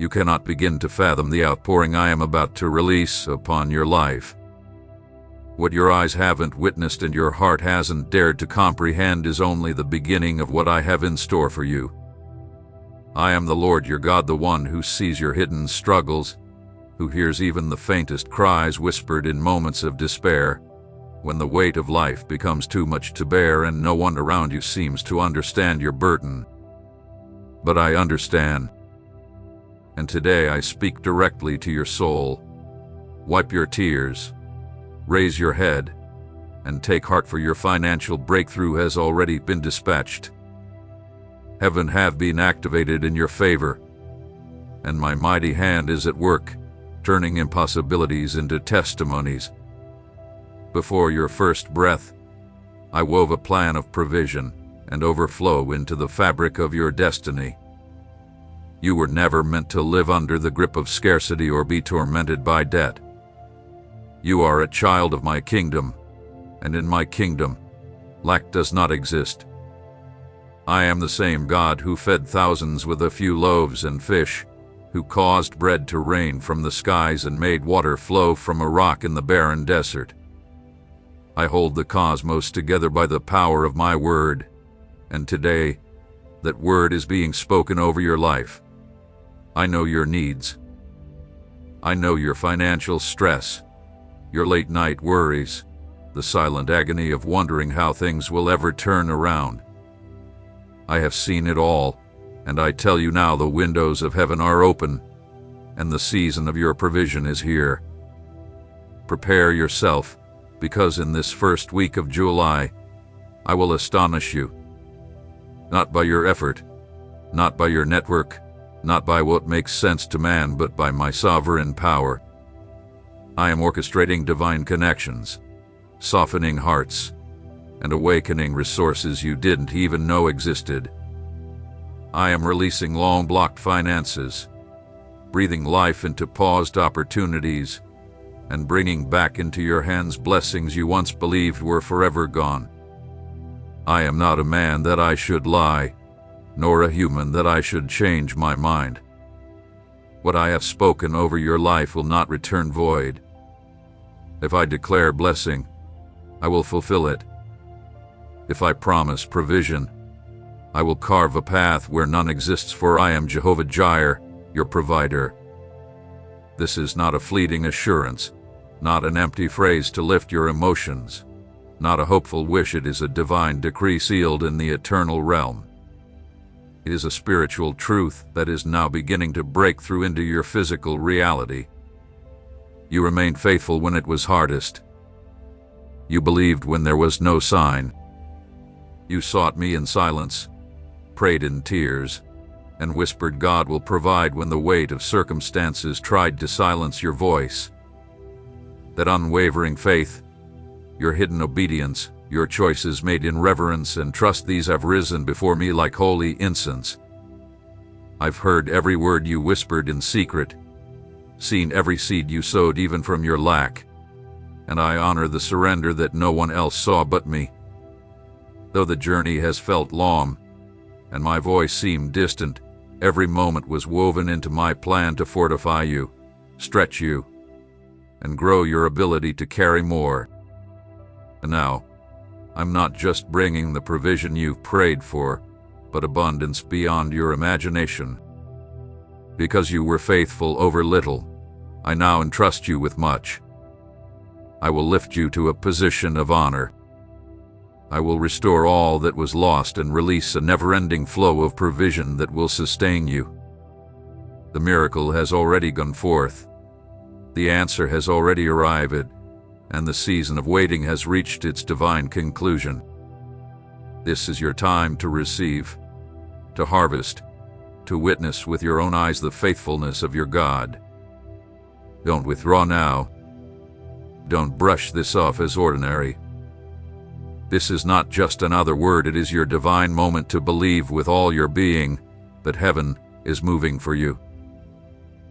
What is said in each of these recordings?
You cannot begin to fathom the outpouring I am about to release upon your life. What your eyes haven't witnessed and your heart hasn't dared to comprehend is only the beginning of what I have in store for you. I am the Lord your God, the one who sees your hidden struggles, who hears even the faintest cries whispered in moments of despair, when the weight of life becomes too much to bear and no one around you seems to understand your burden. But I understand. And today I speak directly to your soul. Wipe your tears, raise your head, and take heart, for your financial breakthrough has already been dispatched. Heaven have been activated in your favor, and my mighty hand is at work, turning impossibilities into testimonies. Before your first breath, I wove a plan of provision and overflow into the fabric of your destiny. You were never meant to live under the grip of scarcity or be tormented by debt. You are a child of my kingdom, and in my kingdom, lack does not exist. I am the same God who fed thousands with a few loaves and fish, who caused bread to rain from the skies and made water flow from a rock in the barren desert. I hold the cosmos together by the power of my word, and today, that word is being spoken over your life. I know your needs. I know your financial stress, your late-night worries, the silent agony of wondering how things will ever turn around. I have seen it all, and I tell you now, the windows of heaven are open, and the season of your provision is here. Prepare yourself, because in this first week of July, I will astonish you. Not by your effort, not by your network, not by what makes sense to man, but by my sovereign power. I am orchestrating divine connections, softening hearts, and awakening resources you didn't even know existed. I am releasing long-blocked finances, breathing life into paused opportunities, and bringing back into your hands blessings you once believed were forever gone. I am not a man that I should lie, nor a human that I should change my mind. What I have spoken over your life will not return void. If I declare blessing, I will fulfill it. If I promise provision, I will carve a path where none exists, for I am Jehovah Jireh, your provider. This is not a fleeting assurance, not an empty phrase to lift your emotions, not a hopeful wish. It is a divine decree sealed in the eternal realm. It is a spiritual truth that is now beginning to break through into your physical reality. You remained faithful when it was hardest. You believed when there was no sign. You sought me in silence, prayed in tears, and whispered God will provide when the weight of circumstances tried to silence your voice. That unwavering faith, your hidden obedience, your choices made in reverence and trust, these have risen before me like holy incense. I've heard every word you whispered in secret, seen every seed you sowed even from your lack, and I honor the surrender that no one else saw but me. Though the journey has felt long, and my voice seemed distant, every moment was woven into my plan to fortify you, stretch you, and grow your ability to carry more. And now, I'm not just bringing the provision you've prayed for, but abundance beyond your imagination. Because you were faithful over little, I now entrust you with much. I will lift you to a position of honor. I will restore all that was lost and release a never-ending flow of provision that will sustain you. The miracle has already gone forth. The answer has already arrived, and the season of waiting has reached its divine conclusion. This is your time to receive, to harvest, to witness with your own eyes the faithfulness of your God. Don't withdraw now. Don't brush this off as ordinary. This is not just another word, it is your divine moment to believe with all your being that heaven is moving for you.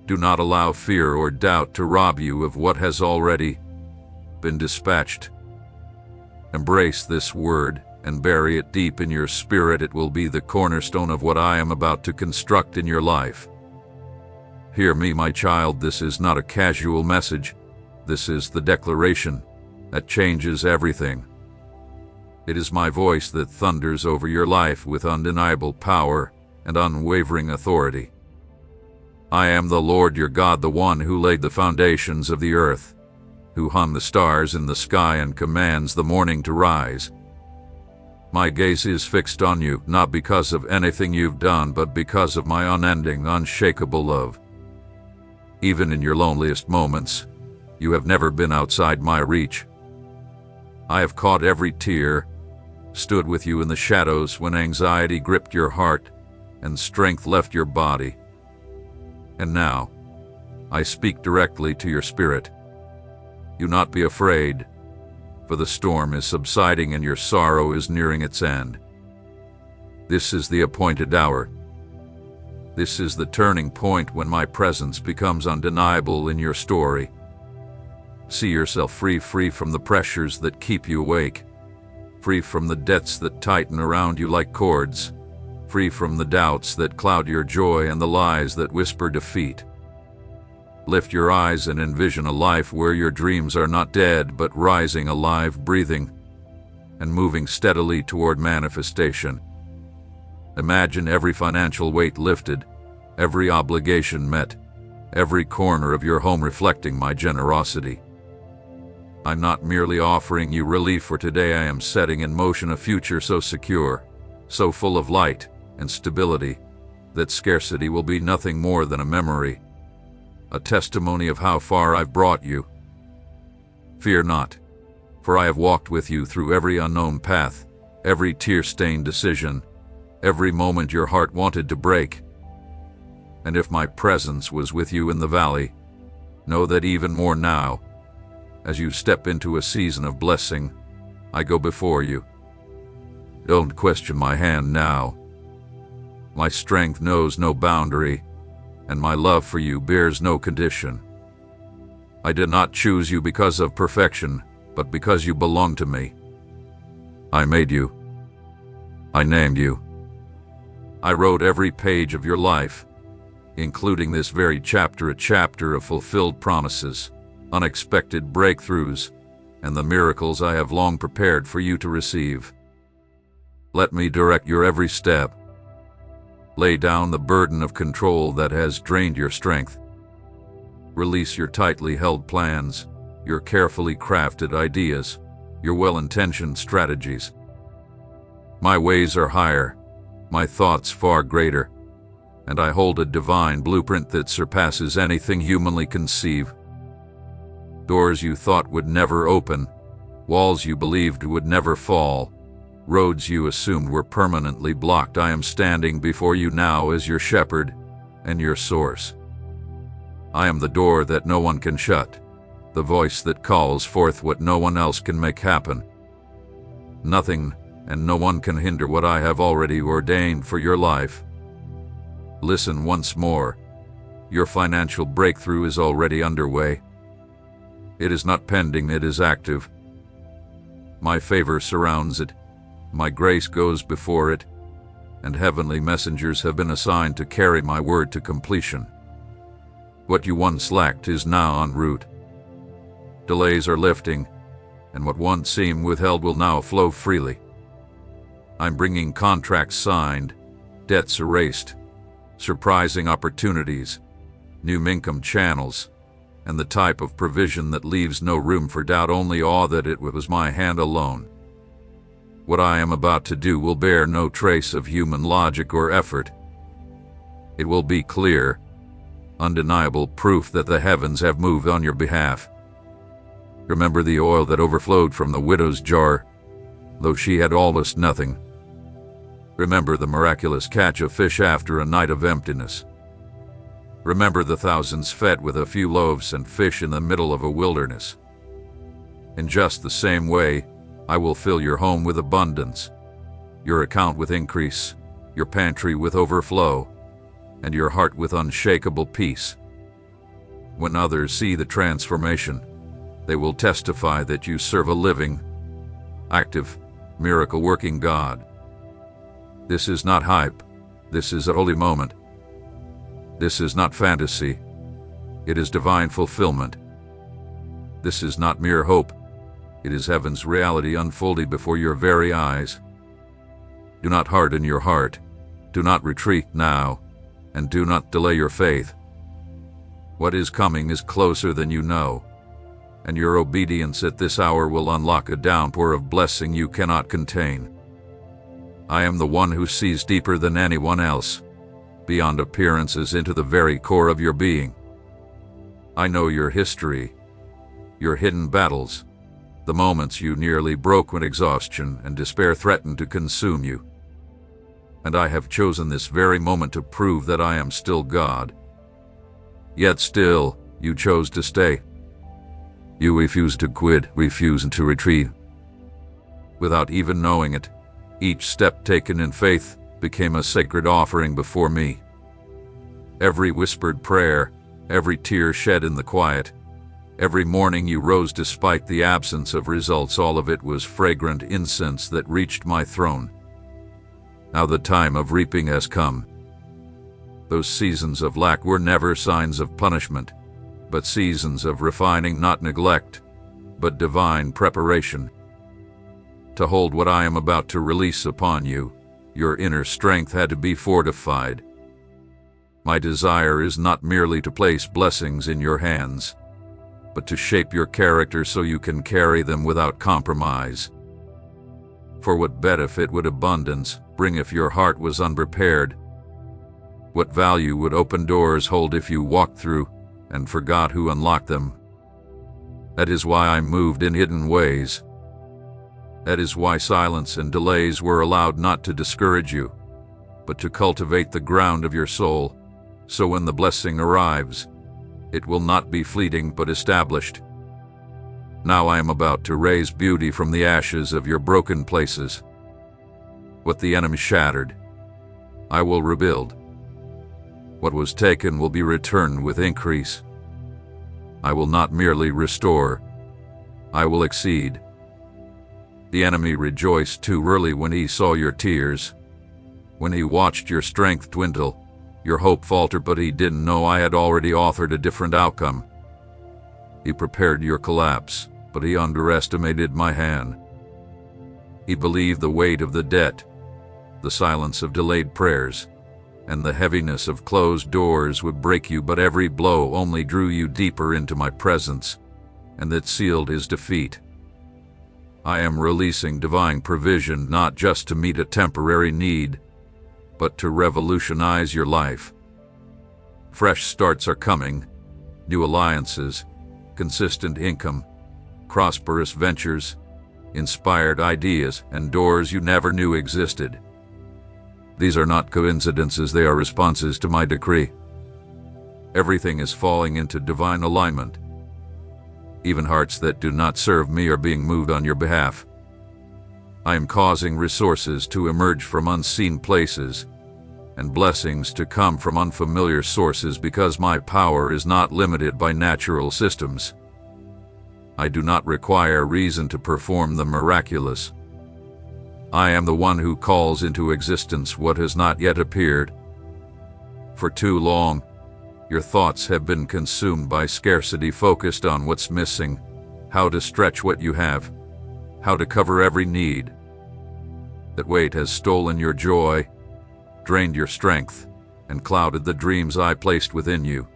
Do not allow fear or doubt to rob you of what has already been dispatched. Embrace this word and bury it deep in your spirit. It will be the cornerstone of what I am about to construct in your life. Hear me, my child, this is not a casual message. This is the declaration that changes everything. It is my voice that thunders over your life with undeniable power and unwavering authority. I am the Lord your God, the one who laid the foundations of the earth, who hung the stars in the sky and commands the morning to rise. My gaze is fixed on you, not because of anything you've done, but because of my unending, unshakable love. Even in your loneliest moments, you have never been outside my reach. I have caught every tear, stood with you in the shadows when anxiety gripped your heart and strength left your body. And now, I speak directly to your spirit. Do not be afraid, for the storm is subsiding and your sorrow is nearing its end. This is the appointed hour. This is the turning point when my presence becomes undeniable in your story. See yourself free from the pressures that keep you awake, free from the debts that tighten around you like cords, free from the doubts that cloud your joy and the lies that whisper defeat. Lift your eyes and envision a life where your dreams are not dead but rising, alive, breathing, and moving steadily toward manifestation. Imagine every financial weight lifted, every obligation met, every corner of your home reflecting my generosity. I'm not merely offering you relief for today, I am setting in motion a future so secure, so full of light and stability, that scarcity will be nothing more than a memory, a testimony of how far I've brought you. Fear not, for I have walked with you through every unknown path, every tear-stained decision, every moment your heart wanted to break. And if my presence was with you in the valley, know that even more now, as you step into a season of blessing, I go before you. Don't question my hand now. My strength knows no boundary, and my love for you bears no condition. I did not choose you because of perfection, but because you belong to me. I made you. I named you. I wrote every page of your life, including this very chapter, a chapter of fulfilled promises, unexpected breakthroughs, and the miracles I have long prepared for you to receive. Let me direct your every step. Lay down the burden of control that has drained your strength. Release your tightly held plans, your carefully crafted ideas, your well-intentioned strategies. My ways are higher, my thoughts far greater, and I hold a divine blueprint that surpasses anything humanly conceived. Doors you thought would never open, walls you believed would never fall, roads you assumed were permanently blocked. I am standing before you now as your shepherd and your source. I am the door that no one can shut, the voice that calls forth what no one else can make happen. Nothing and no one can hinder what I have already ordained for your life. Listen once more. Your financial breakthrough is already underway. It is not pending, it is active. My favor surrounds it, my grace goes before it, and heavenly messengers have been assigned to carry my word to completion. What you once lacked is now en route. Delays are lifting, and what once seemed withheld will now flow freely. I'm bringing contracts signed, debts erased, surprising opportunities, new income channels, and the type of provision that leaves no room for doubt, only awe that it was my hand alone. What I am about to do will bear no trace of human logic or effort. It will be clear, undeniable proof that the heavens have moved on your behalf. Remember the oil that overflowed from the widow's jar, though she had almost nothing. Remember the miraculous catch of fish after a night of emptiness. Remember the thousands fed with a few loaves and fish in the middle of a wilderness. In just the same way, I will fill your home with abundance, your account with increase, your pantry with overflow, and your heart with unshakable peace. When others see the transformation, they will testify that you serve a living, active, miracle-working God. This is not hype. This is a holy moment. This is not fantasy. It is divine fulfillment. This is not mere hope. It is heaven's reality unfolded before your very eyes. Do not harden your heart. Do not retreat now, and do not delay your faith. What is coming is closer than you know, and your obedience at this hour will unlock a downpour of blessing you cannot contain. I am the one who sees deeper than anyone else, beyond appearances into the very core of your being. I know your history, your hidden battles, the moments you nearly broke when exhaustion and despair threatened to consume you. And I have chosen this very moment to prove that I am still God. Yet still, you chose to stay. You refused to quit, refused to retreat. Without even knowing it, each step taken in faith became a sacred offering before me. Every whispered prayer, every tear shed in the quiet, every morning you rose despite the absence of results, all of it was fragrant incense that reached my throne. Now the time of reaping has come. Those seasons of lack were never signs of punishment, but seasons of refining, not neglect, but divine preparation. To hold what I am about to release upon you, your inner strength had to be fortified. My desire is not merely to place blessings in your hands, but to shape your character so you can carry them without compromise. For what benefit would abundance bring if your heart was unprepared? What value would open doors hold if you walked through and forgot who unlocked them? That is why I moved in hidden ways. That is why silence and delays were allowed, not to discourage you, but to cultivate the ground of your soul, so when the blessing arrives, it will not be fleeting but established. Now I am about to raise beauty from the ashes of your broken places. What the enemy shattered, I will rebuild. What was taken will be returned with increase. I will not merely restore, I will exceed. The enemy rejoiced too early when he saw your tears, when he watched your strength dwindle, your hope falter, but he didn't know I had already authored a different outcome. He prepared your collapse, but he underestimated my hand. He believed the weight of the debt, the silence of delayed prayers, and the heaviness of closed doors would break you, but every blow only drew you deeper into my presence, and that sealed his defeat. I am releasing divine provision not just to meet a temporary need, but to revolutionize your life. Fresh starts are coming, new alliances, consistent income, prosperous ventures, inspired ideas, and doors you never knew existed. These are not coincidences, they are responses to my decree. Everything is falling into divine alignment. Even hearts that do not serve me are being moved on your behalf. I am causing resources to emerge from unseen places and blessings to come from unfamiliar sources, because my power is not limited by natural systems. I do not require reason to perform the miraculous. I am the one who calls into existence what has not yet appeared. For too long, your thoughts have been consumed by scarcity, focused on what's missing, how to stretch what you have, how to cover every need. That weight has stolen your joy, drained your strength, and clouded the dreams I placed within you.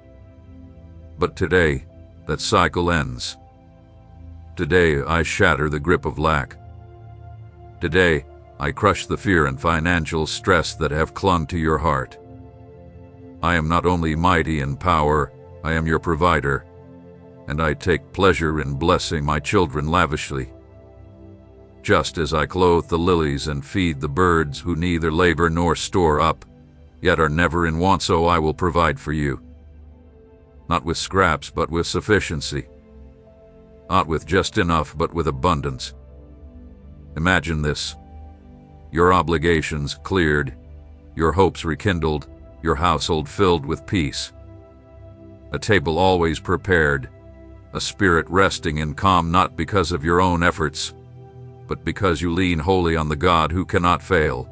But today, that cycle ends. Today, I shatter the grip of lack. Today, I crush the fear and financial stress that have clung to your heart. I am not only mighty in power, I am your provider, and I take pleasure in blessing my children lavishly. Just as I clothe the lilies and feed the birds who neither labor nor store up, yet are never in want, so I will provide for you. Not with scraps, but with sufficiency. Not with just enough, but with abundance. Imagine this: your obligations cleared, your hopes rekindled, your household filled with peace. A table always prepared, a spirit resting in calm, not because of your own efforts, but because you lean wholly on the God who cannot fail.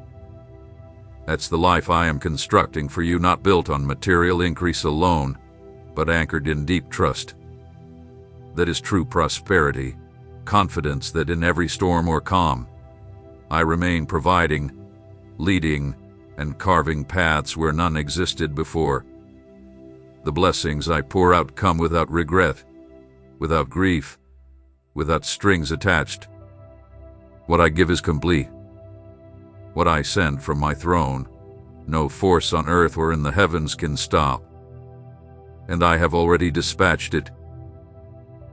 That's the life I am constructing for you, not built on material increase alone, but anchored in deep trust. That is true prosperity, confidence that in every storm or calm, I remain providing, leading, and carving paths where none existed before. The blessings I pour out come without regret, without grief, without strings attached. What I give is complete. What I send from my throne, no force on earth or in the heavens can stop. And I have already dispatched it.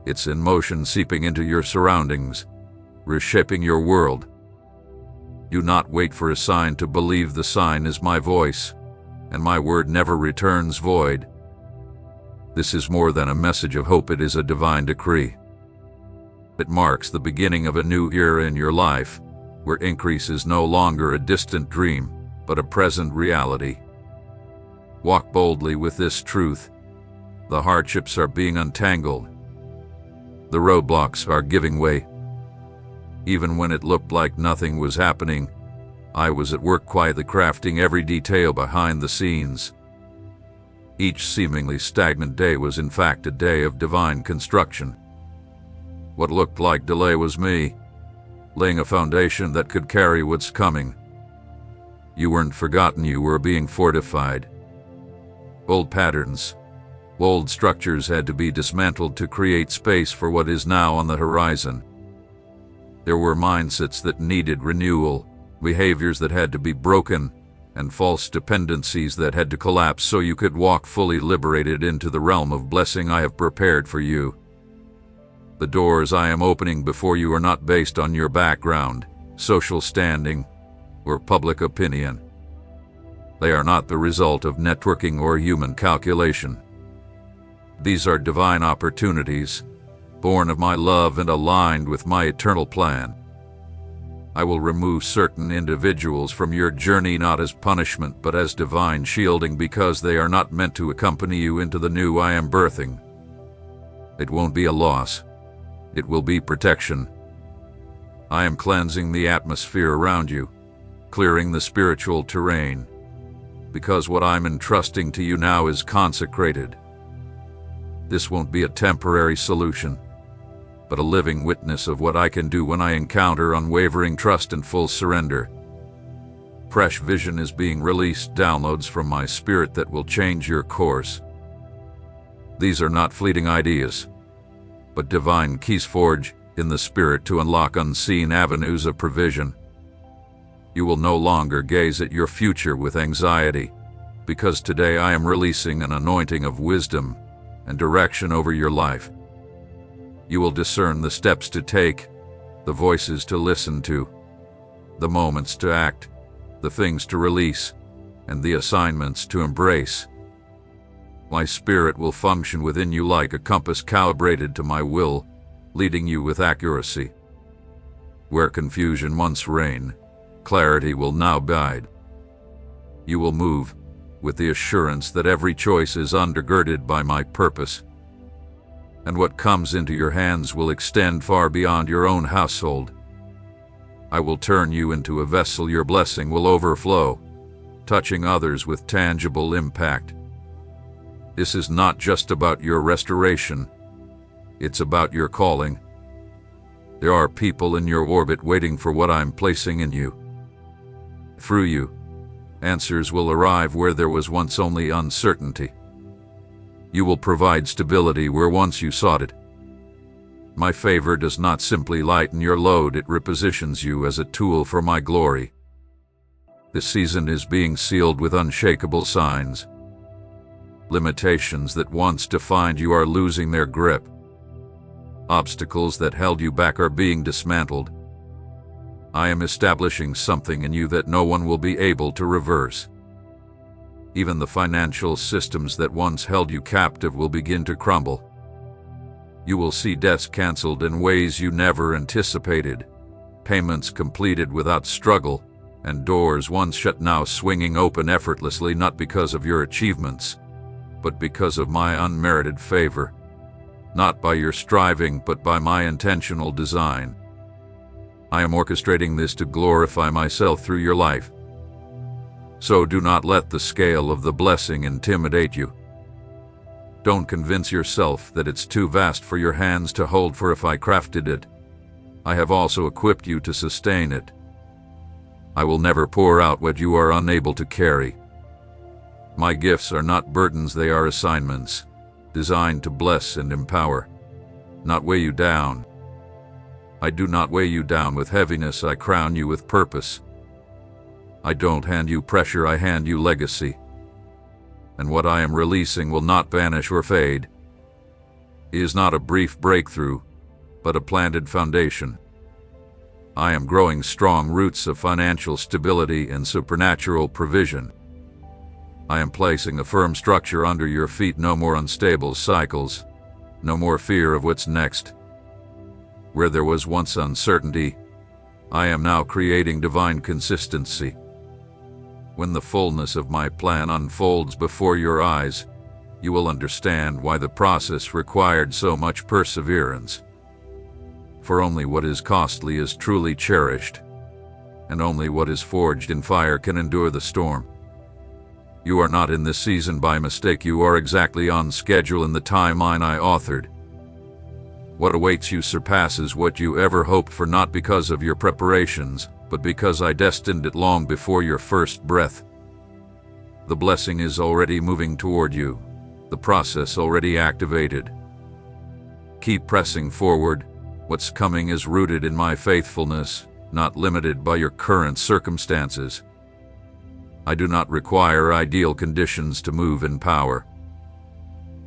It's in motion, seeping into your surroundings, reshaping your world. Do not wait for a sign to believe. The sign is my voice, and my word never returns void. This is more than a message of hope, it is a divine decree. It marks the beginning of a new era in your life, where increase is no longer a distant dream, but a present reality. Walk boldly with this truth. The hardships are being untangled. The roadblocks are giving way. Even when it looked like nothing was happening, I was at work quietly crafting every detail behind the scenes. Each seemingly stagnant day was in fact a day of divine construction. What looked like delay was me, laying a foundation that could carry what's coming. You weren't forgotten, you were being fortified. Old patterns, old structures had to be dismantled to create space for what is now on the horizon. There were mindsets that needed renewal, behaviors that had to be broken, and false dependencies that had to collapse so you could walk fully liberated into the realm of blessing I have prepared for you. The doors I am opening before you are not based on your background, social standing, or public opinion. They are not the result of networking or human calculation. These are divine opportunities, born of my love and aligned with my eternal plan. I will remove certain individuals from your journey not as punishment but as divine shielding, because they are not meant to accompany you into the new I am birthing. It won't be a loss. It will be protection. I am cleansing the atmosphere around you, clearing the spiritual terrain, because what I'm entrusting to you now is consecrated. This won't be a temporary solution, but a living witness of what I can do when I encounter unwavering trust and full surrender. Fresh vision is being released, downloads from my spirit that will change your course. These are not fleeting ideas, but divine keys forged in the spirit to unlock unseen avenues of provision. You will no longer gaze at your future with anxiety, because today I am releasing an anointing of wisdom and direction over your life. You will discern the steps to take, the voices to listen to, the moments to act, the things to release, and the assignments to embrace. My spirit will function within you like a compass calibrated to my will, leading you with accuracy. Where confusion once reigned, clarity will now guide. You will move with the assurance that every choice is undergirded by my purpose, and what comes into your hands will extend far beyond your own household. I will turn you into a vessel your blessing will overflow, touching others with tangible impact. This is not just about your restoration, it's about your calling. There are people in your orbit waiting for what I'm placing in you. Through you, answers will arrive where there was once only uncertainty. You will provide stability where once you sought it. My favor does not simply lighten your load, it repositions you as a tool for my glory. This season is being sealed with unshakable signs. Limitations that once defined you are losing their grip. Obstacles that held you back are being dismantled. I am establishing something in you that no one will be able to reverse. Even the financial systems that once held you captive will begin to crumble. You will see debts canceled in ways you never anticipated, payments completed without struggle, and doors once shut now swinging open effortlessly, not because of your achievements, but because of my unmerited favor. Not by your striving, but by my intentional design. I am orchestrating this to glorify myself through your life. So do not let the scale of the blessing intimidate you. Don't convince yourself that it's too vast for your hands to hold, for if I crafted it, I have also equipped you to sustain it. I will never pour out what you are unable to carry. My gifts are not burdens, they are assignments, designed to bless and empower, not weigh you down. I do not weigh you down with heaviness, I crown you with purpose. I don't hand you pressure, I hand you legacy. And what I am releasing will not vanish or fade. It is not a brief breakthrough, but a planted foundation. I am growing strong roots of financial stability and supernatural provision. I am placing a firm structure under your feet, no more unstable cycles, no more fear of what's next. Where there was once uncertainty, I am now creating divine consistency. When the fullness of my plan unfolds before your eyes, you will understand why the process required so much perseverance. For only what is costly is truly cherished, and only what is forged in fire can endure the storm. You are not in this season by mistake, you are exactly on schedule in the timeline I authored. What awaits you surpasses what you ever hoped for, not because of your preparations, but because I destined it long before your first breath. The blessing is already moving toward you, the process already activated. Keep pressing forward. What's coming is rooted in my faithfulness, not limited by your current circumstances. I do not require ideal conditions to move in power.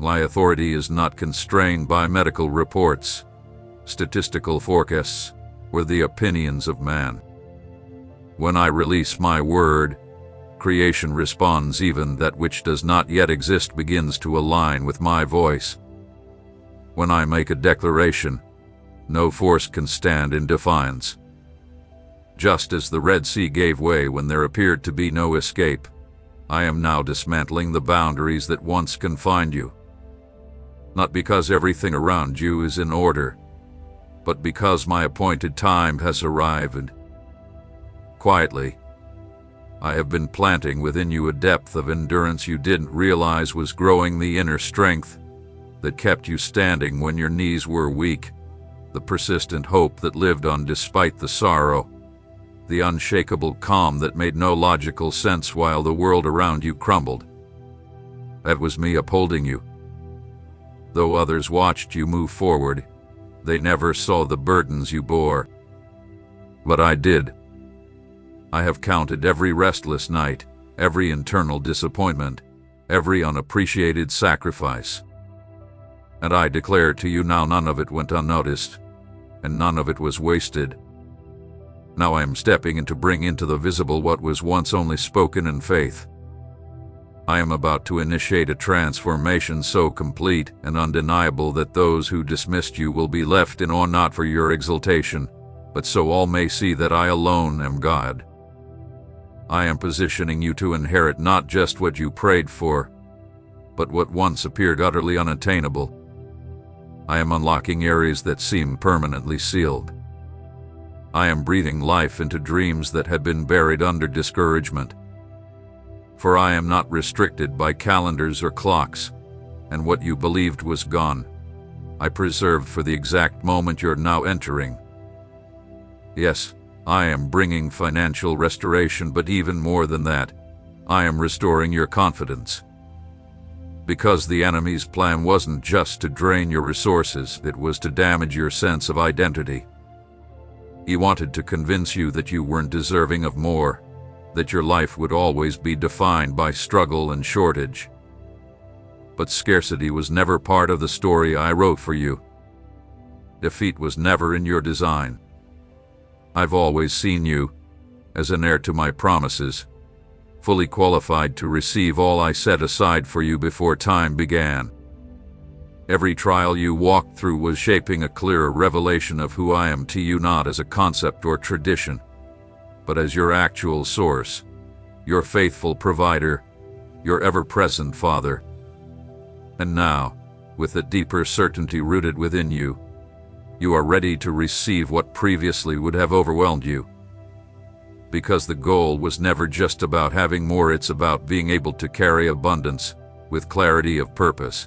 My authority is not constrained by medical reports, statistical forecasts, or the opinions of man. When I release my word, creation responds. Even that which does not yet exist begins to align with my voice. When I make a declaration, no force can stand in defiance. Just as the Red Sea gave way when there appeared to be no escape, I am now dismantling the boundaries that once confined you. Not because everything around you is in order, but because my appointed time has arrived. Quietly, I have been planting within you a depth of endurance you didn't realize was growing, the inner strength that kept you standing when your knees were weak, the persistent hope that lived on despite the sorrow, the unshakable calm that made no logical sense while the world around you crumbled. That was me upholding you. Though others watched you move forward, they never saw the burdens you bore. But I did. I have counted every restless night, every internal disappointment, every unappreciated sacrifice. And I declare to you now, none of it went unnoticed, and none of it was wasted. Now I am stepping in to bring into the visible what was once only spoken in faith. I am about to initiate a transformation so complete and undeniable that those who dismissed you will be left in awe, not for your exaltation, but so all may see that I alone am God. I am positioning you to inherit not just what you prayed for, but what once appeared utterly unattainable. I am unlocking areas that seem permanently sealed. I am breathing life into dreams that had been buried under discouragement. For I am not restricted by calendars or clocks, and what you believed was gone, I preserved for the exact moment you're now entering. Yes, I am bringing financial restoration, but even more than that, I am restoring your confidence. Because the enemy's plan wasn't just to drain your resources, it was to damage your sense of identity. He wanted to convince you that you weren't deserving of more, that your life would always be defined by struggle and shortage. But scarcity was never part of the story I wrote for you. Defeat was never in your design. I've always seen you as an heir to my promises, fully qualified to receive all I set aside for you before time began. Every trial you walked through was shaping a clearer revelation of who I am to you, not as a concept or tradition, but as your actual source, your faithful provider, your ever-present Father. And now, with a deeper certainty rooted within you, you are ready to receive what previously would have overwhelmed you. Because the goal was never just about having more, it's about being able to carry abundance with clarity of purpose.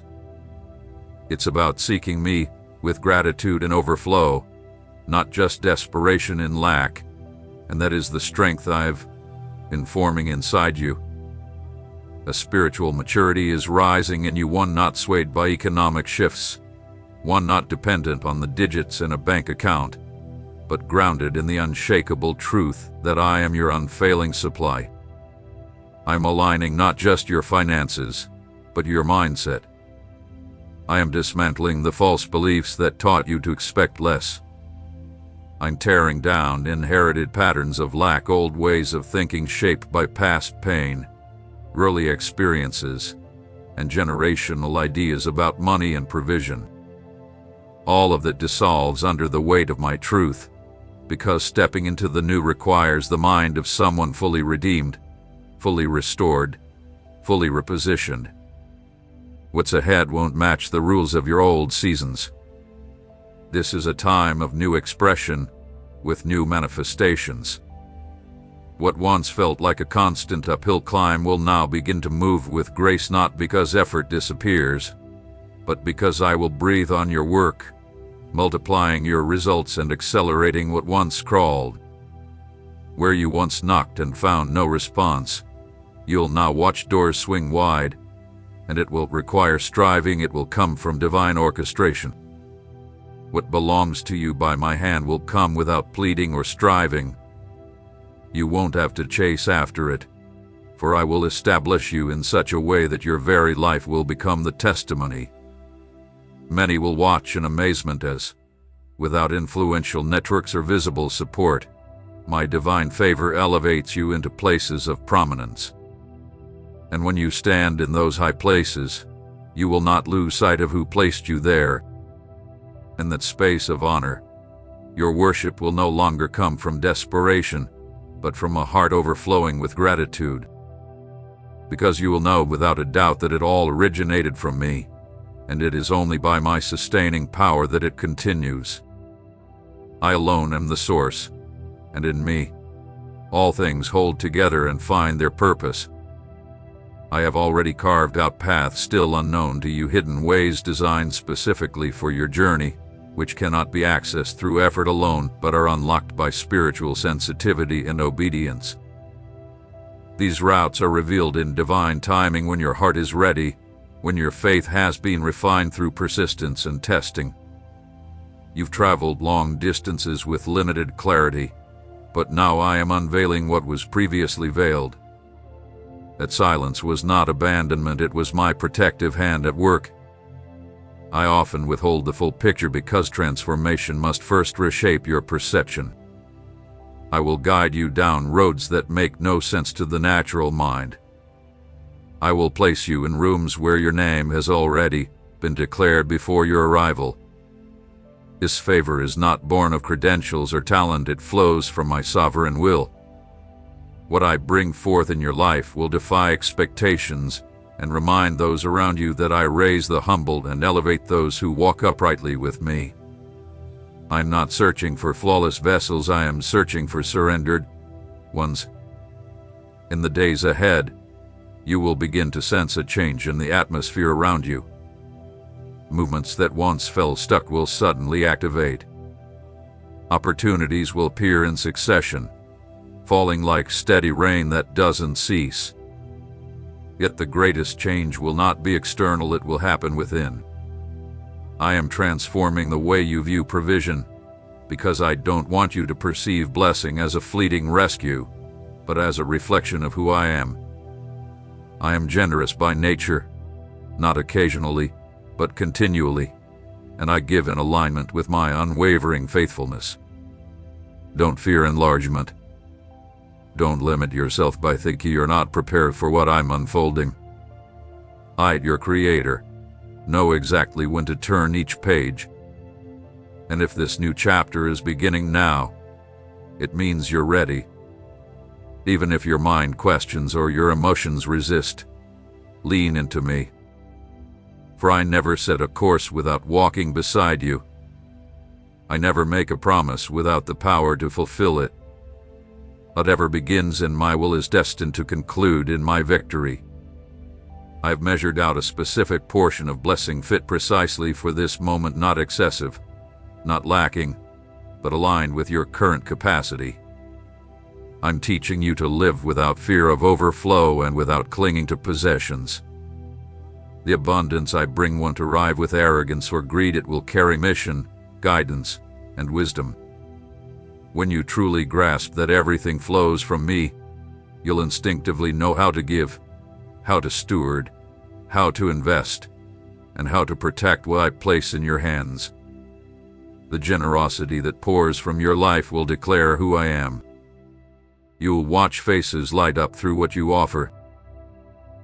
It's about seeking me with gratitude and overflow, not just desperation in lack, and that is the strength I've been forming inside you. A spiritual maturity is rising in you, one not swayed by economic shifts, one not dependent on the digits in a bank account, but grounded in the unshakable truth that I am your unfailing supply. I'm aligning not just your finances, but your mindset. I am dismantling the false beliefs that taught you to expect less. I'm tearing down inherited patterns of lack, old ways of thinking shaped by past pain, early experiences, and generational ideas about money and provision. All of that dissolves under the weight of my truth, because stepping into the new requires the mind of someone fully redeemed, fully restored, fully repositioned. What's ahead won't match the rules of your old seasons. This is a time of new expression, with new manifestations. What once felt like a constant uphill climb will now begin to move with grace, not because effort disappears, but because I will breathe on your work, multiplying your results and accelerating what once crawled. Where you once knocked and found no response, you'll now watch doors swing wide, and it will require striving. It will come from divine orchestration. What belongs to you by my hand will come without pleading or striving. You won't have to chase after it, for I will establish you in such a way that your very life will become the testimony. Many will watch in amazement as, without influential networks or visible support, my divine favor elevates you into places of prominence. And when you stand in those high places, you will not lose sight of who placed you there. In that space of honor, your worship will no longer come from desperation, but from a heart overflowing with gratitude. Because you will know without a doubt that it all originated from me, and it is only by my sustaining power that it continues. I alone am the source, and in me, all things hold together and find their purpose. I have already carved out paths still unknown to you, hidden ways designed specifically for your journey, which cannot be accessed through effort alone, but are unlocked by spiritual sensitivity and obedience. These routes are revealed in divine timing when your heart is ready, when your faith has been refined through persistence and testing. You've traveled long distances with limited clarity, but now I am unveiling what was previously veiled. That silence was not abandonment, it was my protective hand at work. I often withhold the full picture because transformation must first reshape your perception. I will guide you down roads that make no sense to the natural mind. I will place you in rooms where your name has already been declared before your arrival. This favor is not born of credentials or talent, it flows from my sovereign will. What I bring forth in your life will defy expectations and remind those around you that I raise the humble and elevate those who walk uprightly with me. I'm not searching for flawless vessels, I am searching for surrendered ones. In the days ahead, you will begin to sense a change in the atmosphere around you. Movements that once fell stuck will suddenly activate. Opportunities will appear in succession, falling like steady rain that doesn't cease. Yet the greatest change will not be external, it will happen within. I am transforming the way you view provision, because I don't want you to perceive blessing as a fleeting rescue, but as a reflection of who I am. I am generous by nature, not occasionally, but continually, and I give in alignment with my unwavering faithfulness. Don't fear enlargement. Don't limit yourself by thinking you're not prepared for what I'm unfolding. I, your creator, know exactly when to turn each page. And if this new chapter is beginning now, it means you're ready. Even if your mind questions or your emotions resist, lean into me. For I never set a course without walking beside you. I never make a promise without the power to fulfill it. Whatever begins in my will is destined to conclude in my victory. I've measured out a specific portion of blessing fit precisely for this moment, not excessive, not lacking, but aligned with your current capacity. I'm teaching you to live without fear of overflow and without clinging to possessions. The abundance I bring won't arrive with arrogance or greed. It will carry mission, guidance, and wisdom. When you truly grasp that everything flows from me, you'll instinctively know how to give, how to steward, how to invest, and how to protect what I place in your hands. The generosity that pours from your life will declare who I am. You'll watch faces light up through what you offer.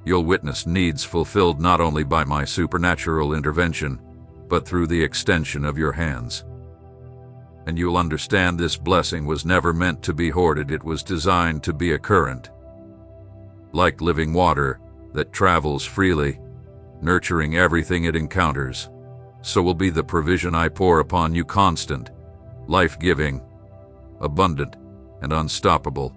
You'll witness needs fulfilled not only by my supernatural intervention, but through the extension of your hands. And you'll understand this blessing was never meant to be hoarded. It was designed to be a current, like living water that travels freely, nurturing everything it encounters. So will be the provision I pour upon you, constant, life-giving, abundant, and unstoppable.